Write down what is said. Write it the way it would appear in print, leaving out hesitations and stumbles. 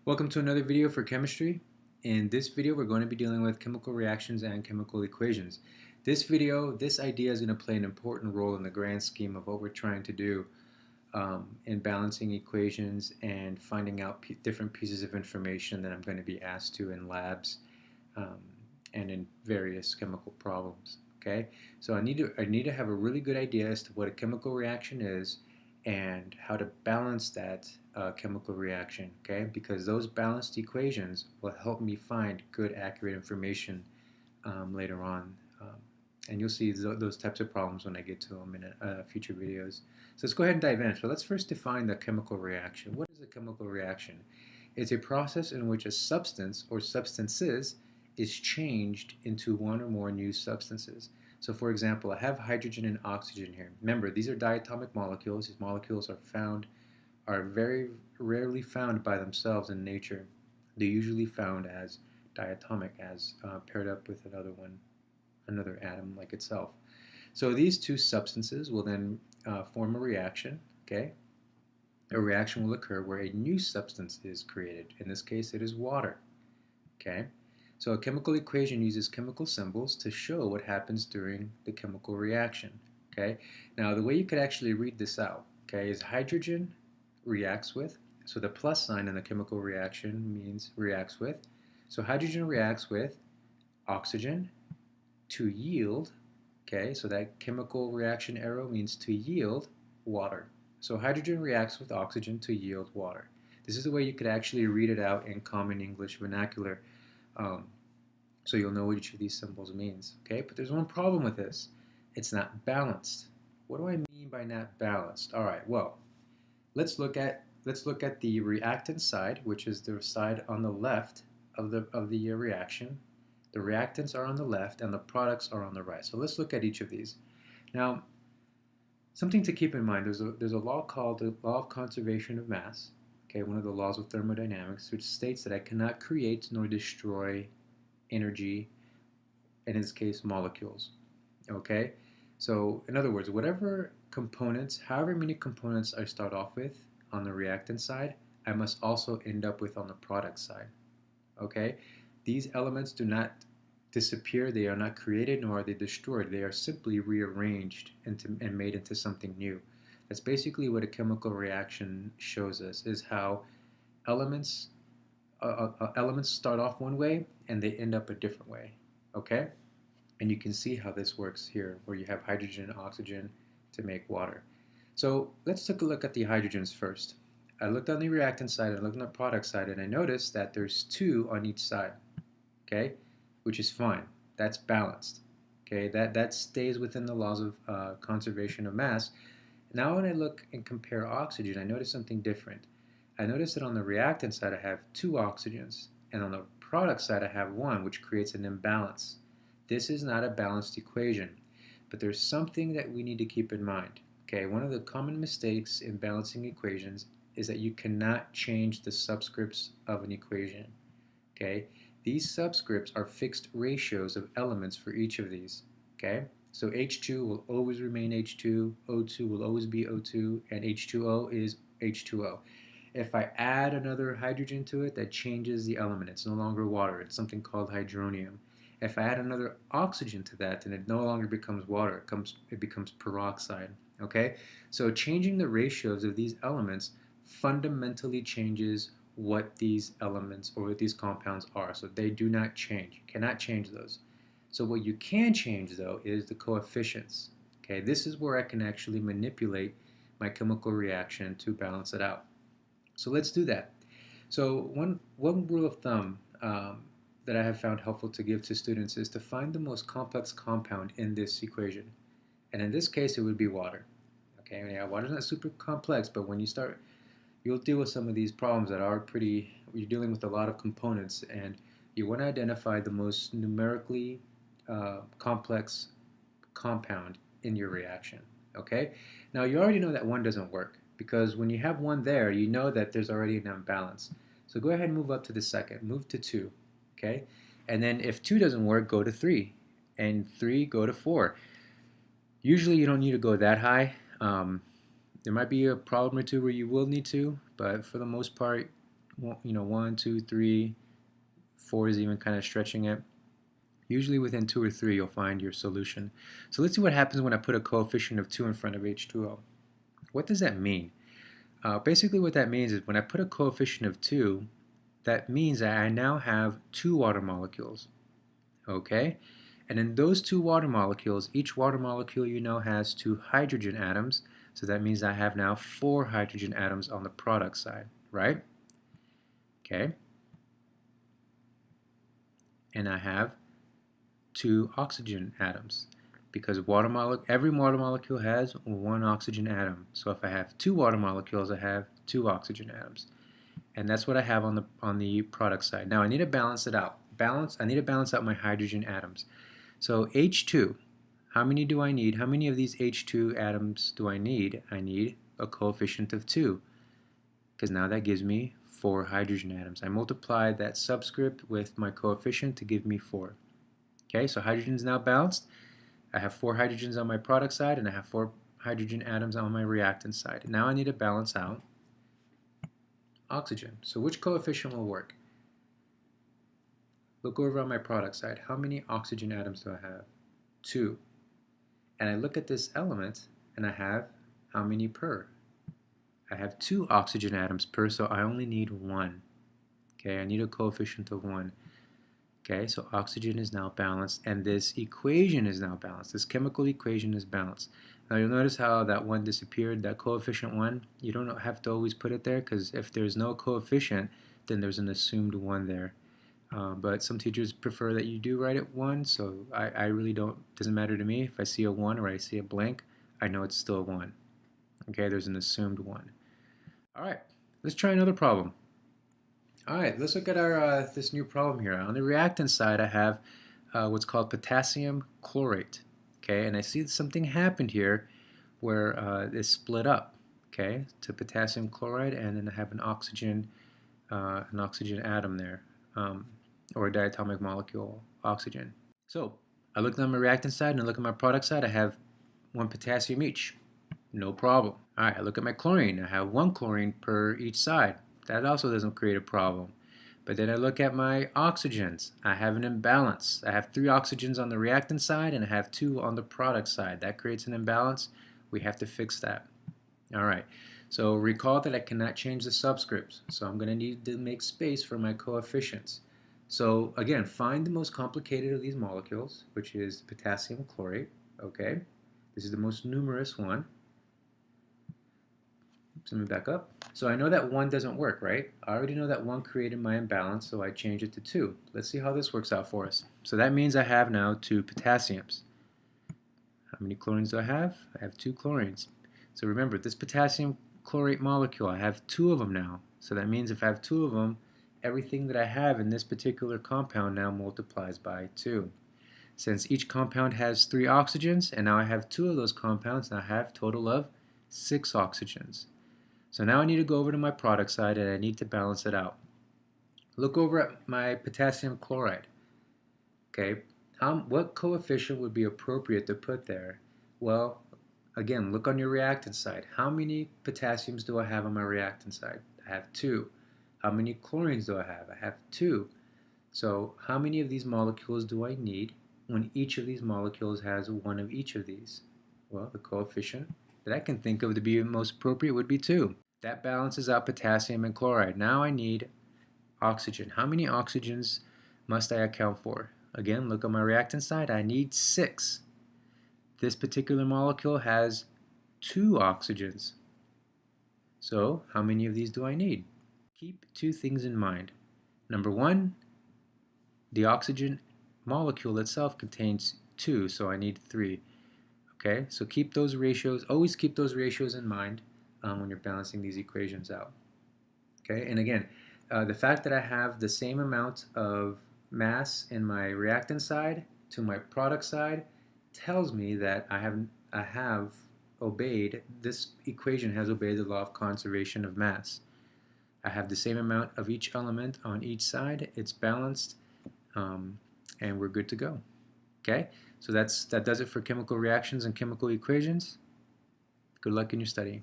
Welcome to another video for chemistry. In this video, we're going to be dealing with chemical reactions and chemical equations. This idea is going to play an important role in the grand scheme of what we're trying to do in balancing equations and finding out different pieces of information that I'm going to be asked to in labs um, and in various chemical problems. Okay, so I need to have a really good idea as to what a chemical reaction is and how to balance that chemical reaction, okay? Because those balanced equations will help me find good, accurate information later on. And you'll see those types of problems when I get to them in future videos. So let's go ahead and dive in. So let's first define the chemical reaction. What is a chemical reaction? It's a process in which a substance or substances is changed into one or more new substances. So for example, I have hydrogen and oxygen here. Remember, these are diatomic molecules. These molecules are very rarely found by themselves in nature. They're usually found as diatomic, as paired up with another atom like itself. So these two substances will then form a reaction, okay? A reaction will occur where a new substance is created. In this case, it is water, okay? So a chemical equation uses chemical symbols to show what happens during the chemical reaction, okay? Now, the way you could actually read this out, okay, is hydrogen reacts with, so the plus sign in the chemical reaction means reacts with. So hydrogen reacts with oxygen to yield, okay, so that chemical reaction arrow means to yield water. So hydrogen reacts with oxygen to yield water. This is the way you could actually read it out in common English vernacular. So you'll know what each of these symbols means, okay? But there's one problem with this. It's not balanced. What do I mean by not balanced? All right, well, let's look at the reactant side, which is the side on the left of the reaction. The reactants are on the left and the products are on the right. So let's look at each of these. Now, something to keep in mind, there's a law called the law of conservation of mass, okay, one of the laws of thermodynamics, which states that I cannot create nor destroy energy, in this case molecules, okay? So in other words, whatever components, however many components I start off with on the reactant side, I must also end up with on the product side, okay? These elements do not disappear, they are not created, nor are they destroyed. They are simply rearranged and made into something new. That's basically what a chemical reaction shows us, is how elements start off one way and they end up a different way, okay? And you can see how this works here, where you have hydrogen and oxygen to make water. So let's take a look at the hydrogens first. I looked on the reactant side, I looked on the product side, and I noticed that there's two on each side, okay? Which is fine. That's balanced, okay? That stays within the laws of conservation of mass. Now when I look and compare oxygen, I notice something different. I notice that on the reactant side I have two oxygens, and on the product side I have one, which creates an imbalance. This is not a balanced equation, but there's something that we need to keep in mind. Okay, one of the common mistakes in balancing equations is that you cannot change the subscripts of an equation. Okay, these subscripts are fixed ratios of elements for each of these. Okay, so H2 will always remain H2, O2 will always be O2, and H2O is H2O. If I add another hydrogen to it, that changes the element. It's no longer water. It's something called hydronium. If I add another oxygen to that, then it no longer becomes water. It becomes peroxide. Okay? So changing the ratios of these elements fundamentally changes what these elements or what these compounds are. So they do not change. You cannot change those. So what you can change, though, is the coefficients. Okay? This is where I can actually manipulate my chemical reaction to balance it out. So let's do that. So one rule of thumb that I have found helpful to give to students is to find the most complex compound in this equation. And in this case, it would be water. Okay, yeah, water's not super complex, but when you start, you'll deal with some of these problems that are you're dealing with a lot of components, and you want to identify the most numerically complex compound in your reaction. Okay, now you already know that one doesn't work, because when you have one there, you know that there's already an imbalance. So go ahead and move up to the second, move to 2, okay? And then if 2 doesn't work, go to 3, and 3, go to 4. Usually you don't need to go that high. There might be a problem or two where you will need to, but for the most part, 1, 2, 3, 4 is even kind of stretching it. Usually within 2 or 3 you'll find your solution. So let's see what happens when I put a coefficient of 2 in front of H2O. What does that mean? Basically what that means is when I put a coefficient of 2, that means that I now have 2 water molecules. Okay? And in those 2 water molecules, each water molecule you know has 2 hydrogen atoms. So that means I have now 4 hydrogen atoms on the product side, right? Okay? And I have 2 oxygen atoms because every water molecule has 1 oxygen atom. So if I have 2 water molecules, I have 2 oxygen atoms. And that's what I have on the product side. Now I need to balance it out. I need to balance out my hydrogen atoms. So H2, how many do I need? How many of these H2 atoms do I need? I need a coefficient of 2 because now that gives me 4 hydrogen atoms. I multiplied that subscript with my coefficient to give me 4. Okay, so hydrogen is now balanced. I have 4 hydrogens on my product side and I have 4 hydrogen atoms on my reactant side. Now I need to balance out oxygen. So which coefficient will work? Look over on my product side. How many oxygen atoms do I have? 2. And I look at this element and I have how many per? I have 2 oxygen atoms per, so I only need 1. Okay, I need a coefficient of 1. Okay, so oxygen is now balanced and this equation is now balanced. This chemical equation is balanced. Now you'll notice how that 1 disappeared, that coefficient 1. You don't have to always put it there because if there's no coefficient, then there's an assumed 1 there. But some teachers prefer that you do write it 1, so I really don't, doesn't matter to me. If I see a 1 or I see a blank, I know it's still 1. Okay, there's an assumed 1. Alright, let's try another problem. Alright, let's look at our this new problem here. On the reactant side, I have what's called potassium chlorate. Okay, and I see something happened here where it's split up, okay, to potassium chloride, and then I have an oxygen atom there, or a diatomic molecule, oxygen. So I look on my reactant side and I look at my product side. I have 1 potassium each. No problem. Alright, I look at my chlorine. I have 1 chlorine per each side. That also doesn't create a problem. But then I look at my oxygens. I have an imbalance. I have 3 oxygens on the reactant side and I have 2 on the product side. That creates an imbalance. We have to fix that. Alright, so recall that I cannot change the subscripts. So I'm going to need to make space for my coefficients. So again, find the most complicated of these molecules, which is potassium chlorate. Okay, this is the most numerous one. So let me back up. So I know that 1 doesn't work, right? I already know that 1 created my imbalance, so I change it to 2. Let's see how this works out for us. So that means I have now 2 potassiums. How many chlorines do I have? I have 2 chlorines. So remember, this potassium chlorate molecule, I have 2 of them now. So that means if I have 2 of them, everything that I have in this particular compound now multiplies by 2. Since each compound has 3 oxygens, and now I have 2 of those compounds, and I have a total of 6 oxygens. So now I need to go over to my product side and I need to balance it out. Look over at my potassium chloride. Okay, what coefficient would be appropriate to put there? Well, again, look on your reactant side. How many potassiums do I have on my reactant side? I have 2. How many chlorines do I have? I have 2. So how many of these molecules do I need when each of these molecules has 1 of each of these? Well, the coefficient that I can think of to be most appropriate would be 2. That balances out potassium and chloride. Now I need oxygen. How many oxygens must I account for? Again, look on my reactant side. I need 6. This particular molecule has 2 oxygens. So how many of these do I need? Keep 2 things in mind. Number 1, the oxygen molecule itself contains 2, so I need 3. Okay, so keep those ratios, always keep those ratios in mind when you're balancing these equations out. Okay, and again, the fact that I have the same amount of mass in my reactant side to my product side tells me that I have obeyed, this equation has obeyed the law of conservation of mass. I have the same amount of each element on each side, it's balanced, and we're good to go. Okay, so that does it for chemical reactions and chemical equations. Good luck in your study.